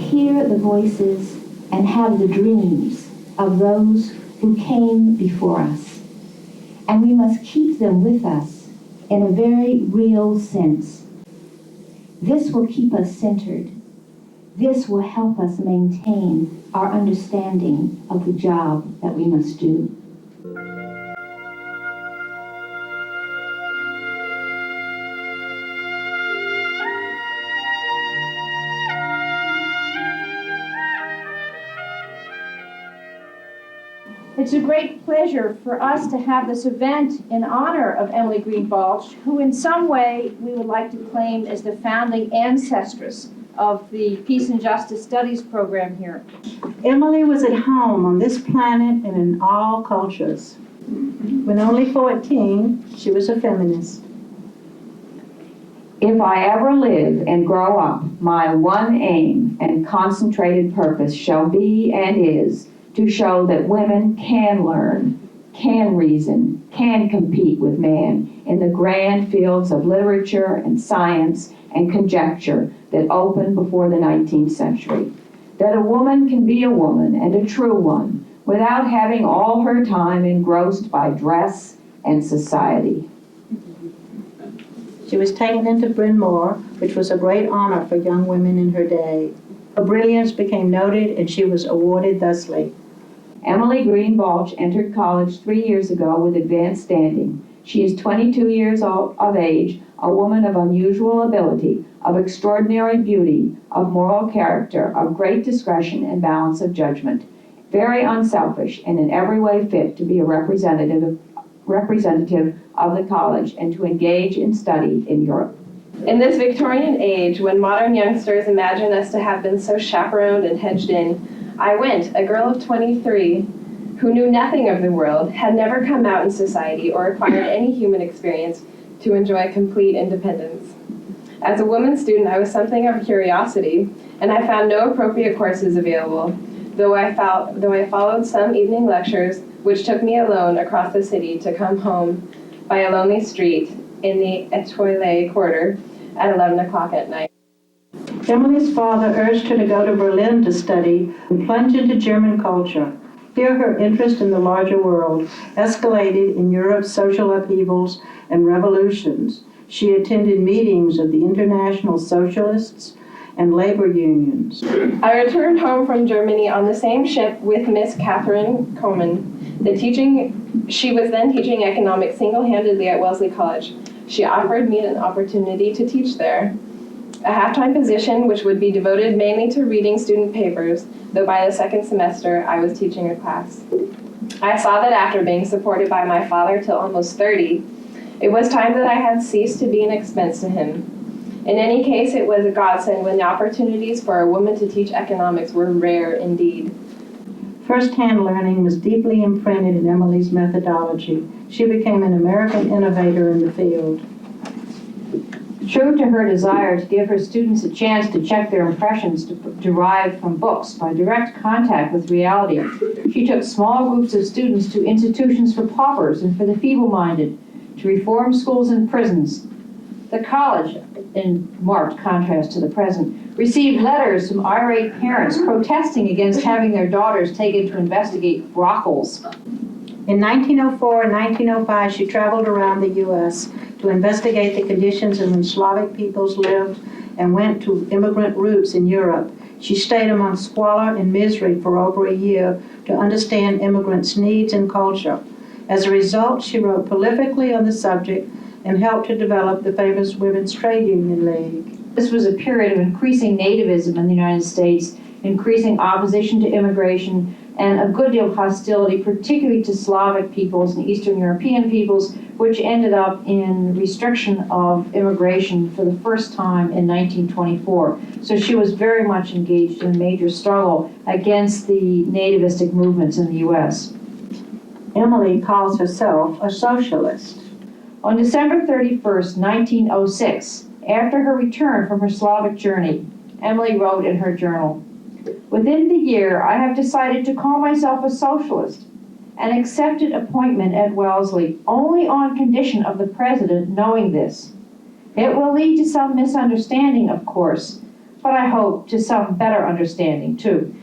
hear the voices and have the dreams of those who came before us. And we must keep them with us in a very real sense. This will keep us centered. This will help us maintain our understanding of the job that we must do. It's a great pleasure for us to have this event in honor of Emily Green Balch, who in some way we would like to claim as the founding ancestress of the Peace and Justice Studies program here. Emily was at home on this planet and in all cultures. When only 14, she was a feminist. If I ever live and grow up, my one aim and concentrated purpose shall be and is to show that women can learn, can reason, can compete with man in the grand fields of literature and science and conjecture that opened before the 19th century. That a woman can be a woman and a true one without having all her time engrossed by dress and society. She was taken into Bryn Mawr, which was a great honor for young women in her day. Her brilliance became noted and she was awarded thusly. Emily Green Balch entered college 3 years ago with advanced standing. She is 22 years of age, a woman of unusual ability, of extraordinary beauty, of moral character, of great discretion and balance of judgment, very unselfish and in every way fit to be a representative of the college and to engage in study in Europe. In this Victorian age, when modern youngsters imagine us to have been so chaperoned and hedged in, I went, a girl of 23, who knew nothing of the world, had never come out in society or acquired any human experience, to enjoy complete independence. As a woman student, I was something of a curiosity, and I found no appropriate courses available, though I followed some evening lectures, which took me alone across the city to come home by a lonely street in the Etoile quarter at 11 o'clock at night. Emily's father urged her to go to Berlin to study and plunge into German culture. Here her interest in the larger world escalated in Europe's social upheavals and revolutions. She attended meetings of the International Socialists and labor unions. I returned home from Germany on the same ship with Miss Catherine Komen. She was then teaching economics single-handedly at Wellesley College. She offered me an opportunity to teach there, a half-time position which would be devoted mainly to reading student papers, though by the second semester I was teaching a class. I saw that after being supported by my father till almost 30, it was time that I had ceased to be an expense to him. In any case, it was a godsend when the opportunities for a woman to teach economics were rare indeed. First-hand learning was deeply imprinted in Emily's methodology. She became an American innovator in the field. True to her desire to give her students a chance to check their impressions derived from books by direct contact with reality, she took small groups of students to institutions for paupers and for the feeble-minded, to reform schools and prisons. The college, in marked contrast to the present, received letters from irate parents protesting against having their daughters taken to investigate brothels. In 1904 and 1905, she traveled around the U.S. to investigate the conditions in which Slavic peoples lived and went to immigrant routes in Europe. She stayed among squalor and misery for over a year to understand immigrants' needs and culture. As a result, she wrote prolifically on the subject and helped to develop the famous Women's Trade Union League. This was a period of increasing nativism in the United States, increasing opposition to immigration, and a good deal of hostility, particularly to Slavic peoples and Eastern European peoples, which ended up in restriction of immigration for the first time in 1924. So she was very much engaged in a major struggle against the nativistic movements in the U.S. Emily calls herself a socialist. On December 31st, 1906, after her return from her Slavic journey, Emily wrote in her journal, "Within the year, I have decided to call myself a socialist and accepted appointment at Wellesley only on condition of the president knowing this. It will lead to some misunderstanding, of course, but I hope to some better understanding too.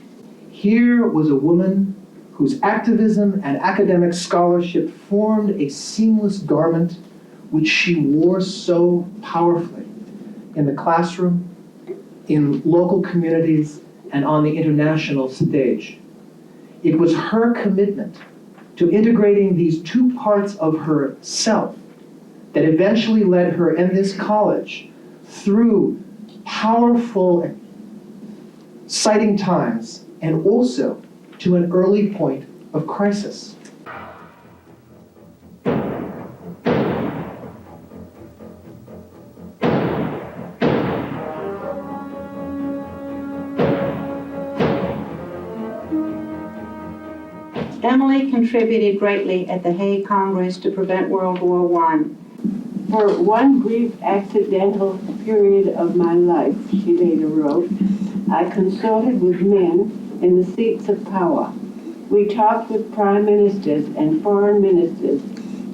Here was a woman whose activism and academic scholarship formed a seamless garment which she wore so powerfully in the classroom, in local communities, and on the international stage. It was her commitment to integrating these two parts of herself that eventually led her and this college through powerful, exciting times and also to an early point of crisis. Emily contributed greatly at the Hague Congress to prevent World War I. For one brief accidental period of my life, she later wrote, I consorted with men in the seats of power. We talked with prime ministers and foreign ministers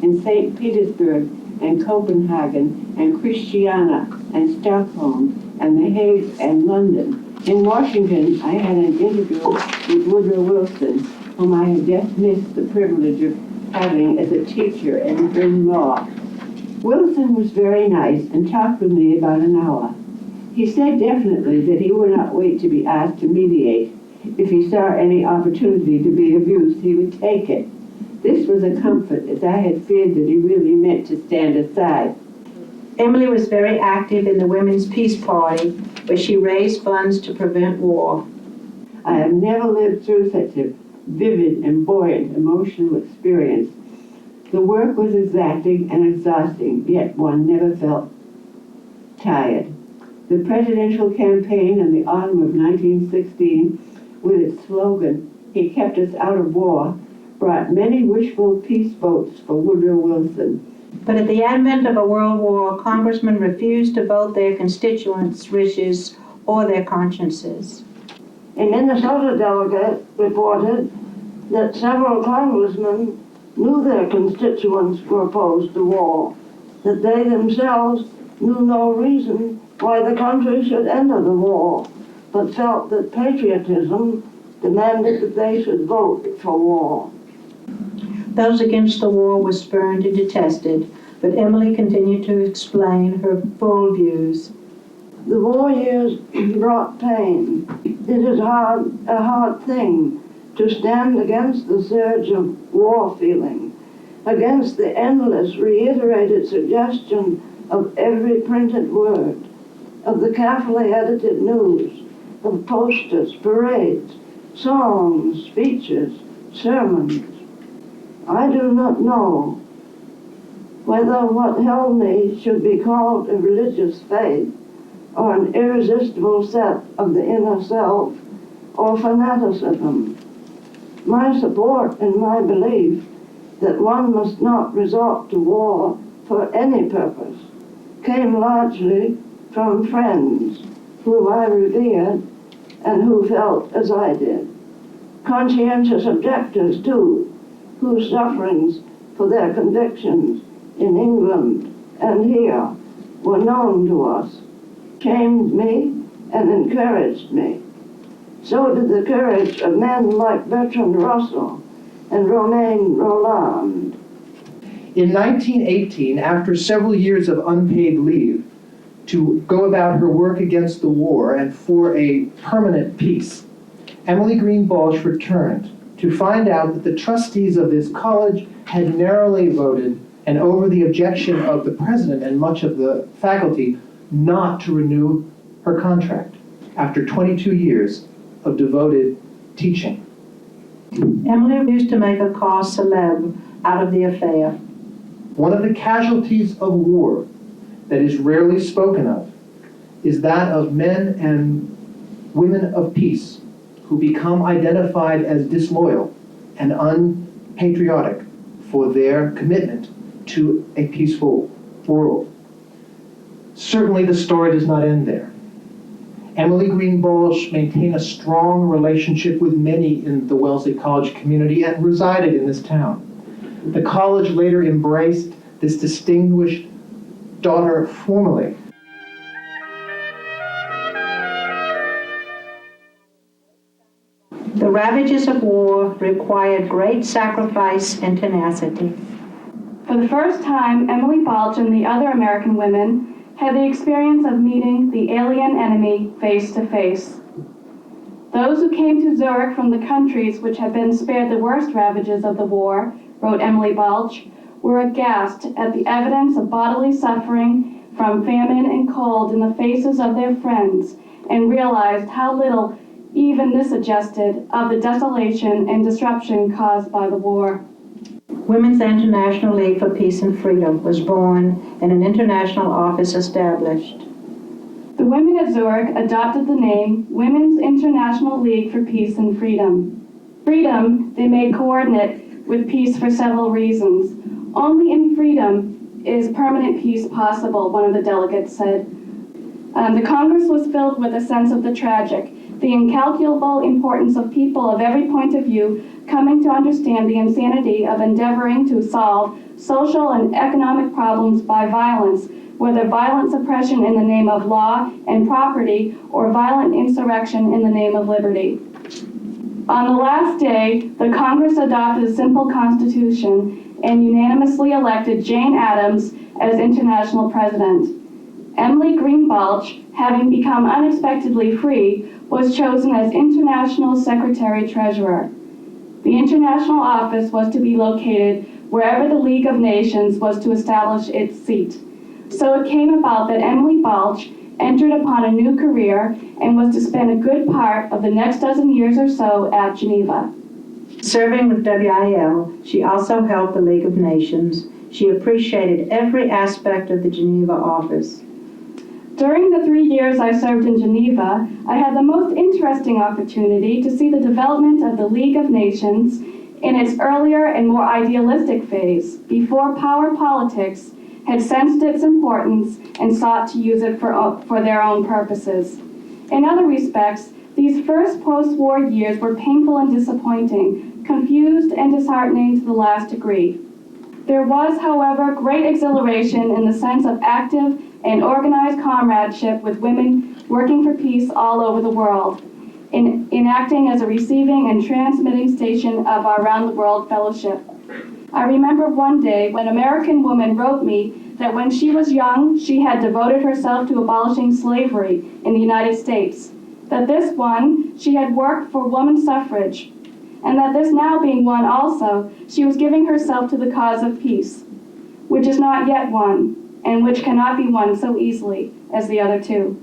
in St. Petersburg and Copenhagen and Christiania and Stockholm and The Hague and London. In Washington, I had an interview with Woodrow Wilson, whom I had just missed the privilege of having as a teacher in law. Wilson was very nice and talked with me about an hour. He said definitely that he would not wait to be asked to mediate. If he saw any opportunity to be of use, he would take it. This was a comfort, as I had feared that he really meant to stand aside. Emily was very active in the Women's Peace Party, where she raised funds to prevent war. I have never lived through such a vivid and buoyant emotional experience. The work was exacting and exhausting, yet one never felt tired. The presidential campaign in the autumn of 1916, with its slogan, "He kept us out of war," brought many wishful peace votes for Woodrow Wilson. But at the advent of a world war, congressmen refused to vote their constituents' wishes or their consciences. A Minnesota delegate reported that several congressmen knew their constituents were opposed to war, that they themselves knew no reason why the country should enter the war, but felt that patriotism demanded that they should vote for war. Those against the war were spurned and detested, but Emily continued to explain her full views. The war years brought pain. It is a hard thing to stand against the surge of war feeling, against the endless reiterated suggestion of every printed word, of the carefully edited news, of posters, parades, songs, speeches, sermons. I do not know whether what held me should be called a religious faith or an irresistible set of the inner self or fanaticism. My support and my belief that one must not resort to war for any purpose came largely from friends whom I revered and who felt as I did. Conscientious objectors, too, whose sufferings for their convictions in England and here were known to us, shamed me and encouraged me. So did the courage of men like Bertrand Russell and Romain Rolland. In 1918, after several years of unpaid leave to go about her work against the war and for a permanent peace, Emily Green Balch returned to find out that the trustees of this college had narrowly voted, and over the objection of the president and much of the faculty, not to renew her contract after 22 years of devoted teaching. Emily refused to make a cause célèbre out of the affair. One of the casualties of war that is rarely spoken of is that of men and women of peace who become identified as disloyal and unpatriotic for their commitment to a peaceful world. Certainly the story does not end there. Emily Green Balch maintained a strong relationship with many in the Wellesley College community and resided in this town. The college later embraced this distinguished daughter formally. The ravages of war required great sacrifice and tenacity. For the first time, Emily Balch and the other American women had the experience of meeting the alien enemy face to face. Those who came to Zurich from the countries which had been spared the worst ravages of the war, wrote Emily Balch, were aghast at the evidence of bodily suffering from famine and cold in the faces of their friends, and realized how little even this suggested of the desolation and disruption caused by the war. Women's International League for Peace and Freedom was born and an international office established. The women of Zurich adopted the name Women's International League for Peace and Freedom. Freedom they made coordinate with peace for several reasons. Only in freedom is permanent peace possible, one of the delegates said. The Congress was filled with a sense of the tragic, the incalculable importance of people of every point of view coming to understand the insanity of endeavoring to solve social and economic problems by violence, whether violent suppression in the name of law and property or violent insurrection in the name of liberty. On the last day, the Congress adopted a simple constitution and unanimously elected Jane Addams as international president. Emily Green Balch, having become unexpectedly free, was chosen as international secretary-treasurer. The international office was to be located wherever the League of Nations was to establish its seat. So it came about that Emily Balch entered upon a new career and was to spend a good part of the next dozen years or so at Geneva. Serving with WIL, she also helped the League of Nations. She appreciated every aspect of the Geneva office. During the 3 years I served in Geneva, I had the most interesting opportunity to see the development of the League of Nations in its earlier and more idealistic phase, before power politics had sensed its importance and sought to use it for their own purposes. In other respects, these first post-war years were painful and disappointing, confused and disheartening to the last degree. There was, however, great exhilaration in the sense of active and organized comradeship with women working for peace all over the world, in acting as a receiving and transmitting station of our round-the-world fellowship. I remember one day when an American woman wrote me that when she was young, she had devoted herself to abolishing slavery in the United States, that this one, she had worked for woman suffrage, and that this now being won also, she was giving herself to the cause of peace, which is not yet won, and which cannot be won so easily as the other two.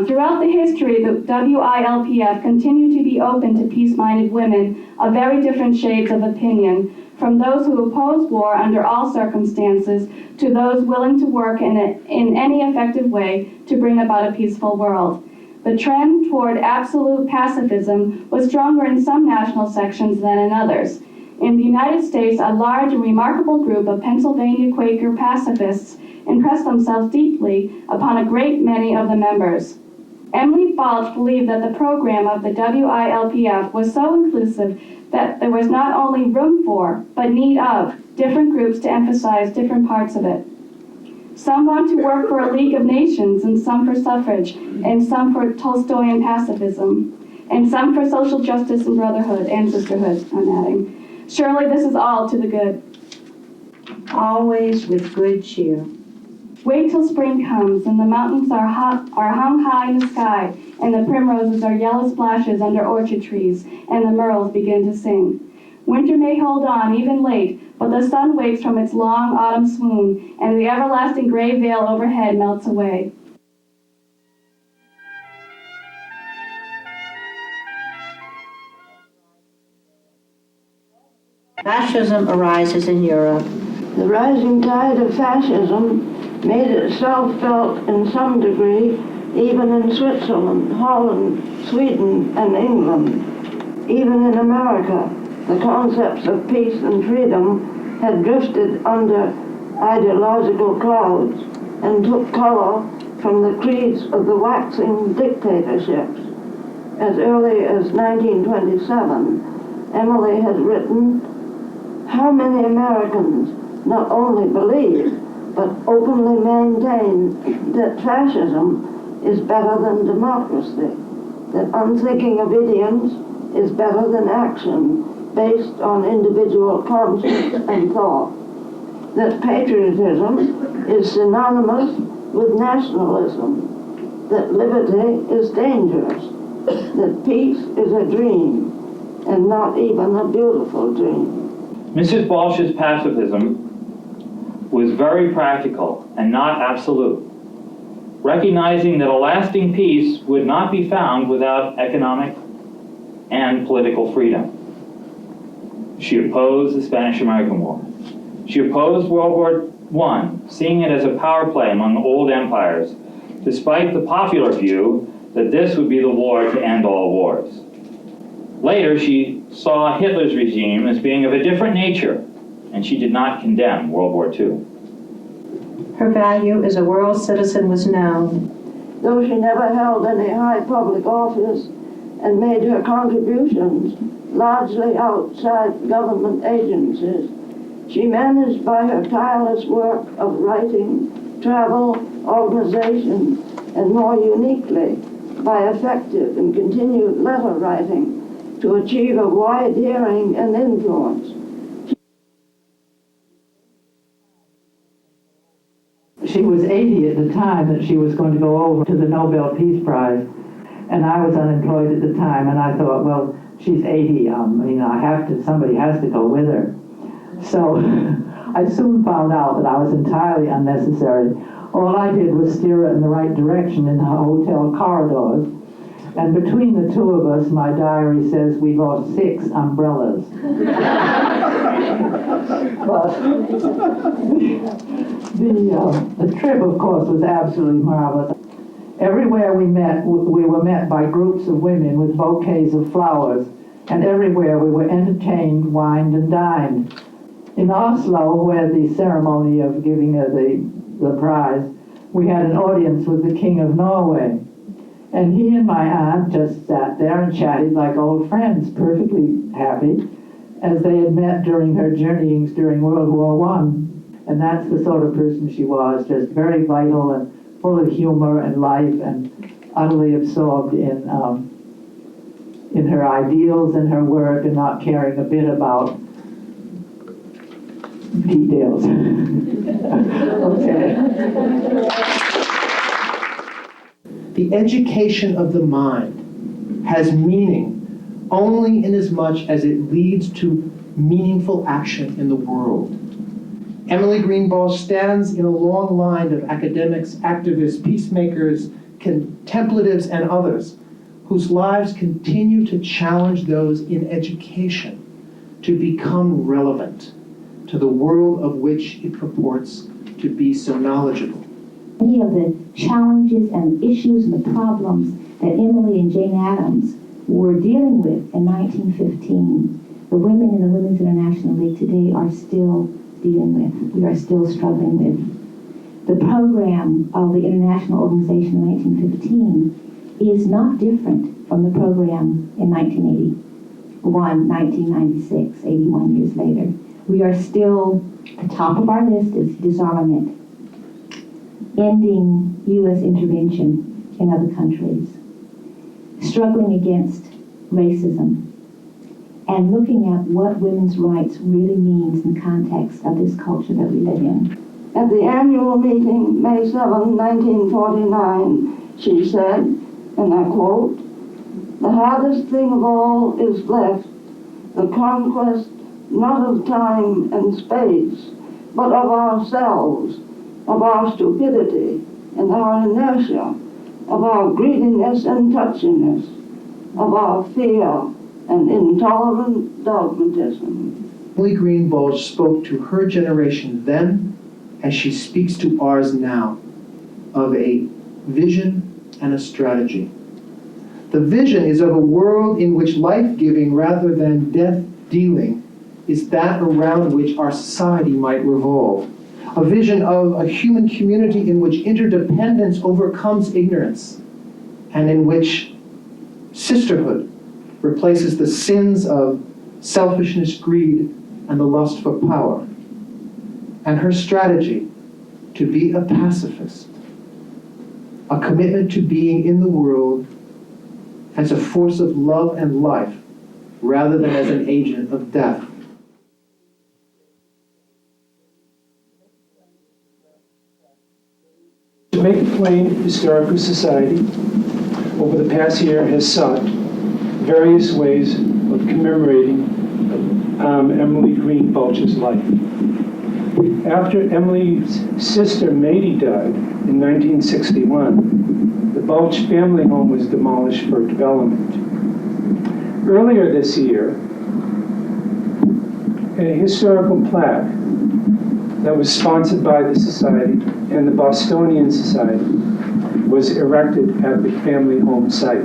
Throughout the history, the WILPF continued to be open to peace-minded women of very different shades of opinion, from those who oppose war under all circumstances to those willing to work in any effective way to bring about a peaceful world. The trend toward absolute pacifism was stronger in some national sections than in others. In the United States, a large and remarkable group of Pennsylvania Quaker pacifists impressed themselves deeply upon a great many of the members. Emily Balch believed that the program of the WILPF was so inclusive that there was not only room for, but need of, different groups to emphasize different parts of it. Some want to work for a League of Nations, and some for suffrage, and some for Tolstoyan pacifism, and some for social justice and brotherhood and sisterhood, I'm adding. Surely this is all to the good. Always with good cheer. Wait till spring comes, and the mountains are hung high in the sky, and the primroses are yellow splashes under orchard trees, and the merles begin to sing. Winter may hold on even late, but the sun wakes from its long autumn swoon, and the everlasting gray veil overhead melts away. Fascism arises in Europe. The rising tide of fascism made itself felt in some degree even in Switzerland, Holland, Sweden, and England. Even in America, the concepts of peace and freedom had drifted under ideological clouds and took color from the creeds of the waxing dictatorships. As early as 1927, Emily had written, "How many Americans not only believe, but openly maintain that fascism is better than democracy, that unthinking of idioms is better than action based on individual conscience and thought, that patriotism is synonymous with nationalism, that liberty is dangerous, that peace is a dream, and not even a beautiful dream. Mrs. Balch's pacifism was very practical and not absolute, recognizing that a lasting peace would not be found without economic and political freedom. She opposed the Spanish-American War. She opposed World War I, seeing it as a power play among old empires, despite the popular view that this would be the war to end all wars. Later, she saw Hitler's regime as being of a different nature, and she did not condemn World War II. Her value as a world citizen was known. Though she never held any high public office and made her contributions largely outside government agencies, she managed by her tireless work of writing, travel, organization, and more uniquely, by effective and continued letter writing, to achieve a wide hearing and influence. She was 80 at the time that she was going to go over to the Nobel Peace Prize, and I was unemployed at the time, and I thought, well, she's 80, somebody has to go with her. So I soon found out that I was entirely unnecessary. All I did was steer her in the right direction in the hotel corridors. And between the two of us, my diary says we lost 6 umbrellas. But the trip, of course, was absolutely marvelous. Everywhere we were met by groups of women with bouquets of flowers, and everywhere we were entertained, wined, and dined. In Oslo, where the ceremony of giving her the prize, we had an audience with the King of Norway. And he and my aunt just sat there and chatted like old friends, perfectly happy, as they had met during her journeyings during World War I. And that's the sort of person she was, just very vital and full of humor and life and utterly absorbed in her ideals and her work and not caring a bit about details. Okay. The education of the mind has meaning only inasmuch as it leads to meaningful action in the world. Emily Green Balch stands in a long line of academics, activists, peacemakers, contemplatives, and others whose lives continue to challenge those in education to become relevant to the world of which it purports to be so knowledgeable. Many of the challenges and issues and the problems that Emily and Jane Addams were dealing with in 1915, the women in the Women's International League today are still dealing with. We are still struggling with. The program of the International Organization in 1915 is not different from the program in 1981, 1996, 81 years later. We are still, the top of our list is disarmament, ending U.S. intervention in other countries, struggling against racism, and looking at what women's rights really means in the context of this culture that we live in. At the annual meeting, May 7, 1949, she said, and I quote, "The hardest thing of all is left, the conquest not of time and space, but of ourselves, of our stupidity and our inertia, of our greediness and touchiness, of our fear and intolerant dogmatism." Emily Green Balch spoke to her generation then, as she speaks to ours now, of a vision and a strategy. The vision is of a world in which life-giving rather than death-dealing is that around which our society might revolve. A vision of a human community in which interdependence overcomes ignorance, and in which sisterhood replaces the sins of selfishness, greed, and the lust for power. And her strategy, to be a pacifist, a commitment to being in the world as a force of love and life, rather than as an agent of death. Jamaica Plain Historical Society over the past year has sought various ways of commemorating Emily Green Balch's life. After Emily's sister Mady died in 1961, the Balch family home was demolished for development. Earlier this year, a historical plaque that was sponsored by the Society and the Bostonian Society was erected at the family home site.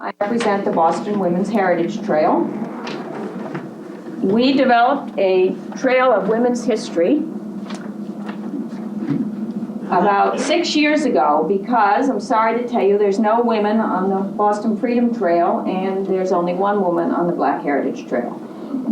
I represent the Boston Women's Heritage Trail. We developed a trail of women's history about 6 years ago because, I'm sorry to tell you, there's no women on the Boston Freedom Trail and there's only one woman on the Black Heritage Trail.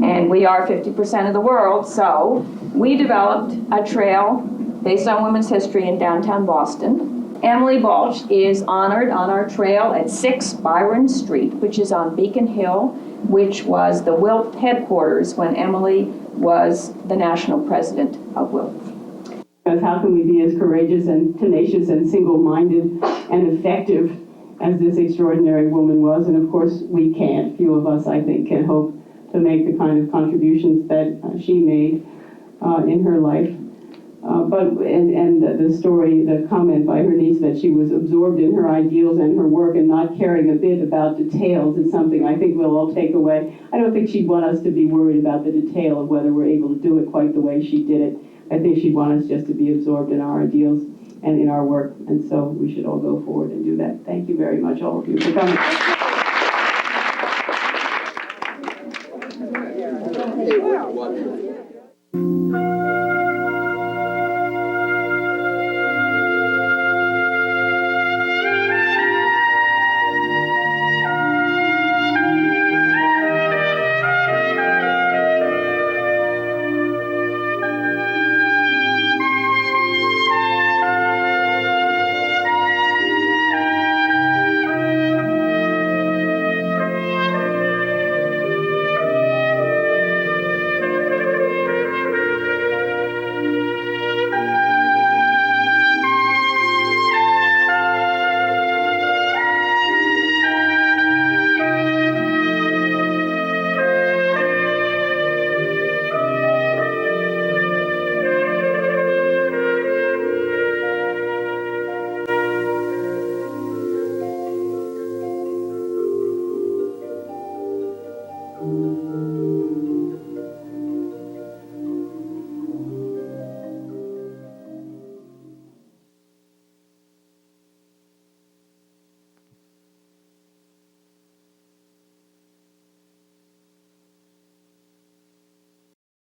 And we are 50% of the world, so we developed a trail based on women's history in downtown Boston. Emily Balch is honored on our trail at 6 Byron Street, which is on Beacon Hill, which was the WILP headquarters when Emily was the national president of WILP. Because how can we be as courageous and tenacious and single-minded and effective as this extraordinary woman was? And of course, we can't. Few of us, I think, can hope to make the kind of contributions that she made in her life. And the story, the comment by her niece that she was absorbed in her ideals and her work and not caring a bit about details is something I think we'll all take away. I don't think she'd want us to be worried about the detail of whether we're able to do it quite the way she did it. I think she'd want us just to be absorbed in our ideals and in our work. And so we should all go forward and do that. Thank you very much, all of you, for coming.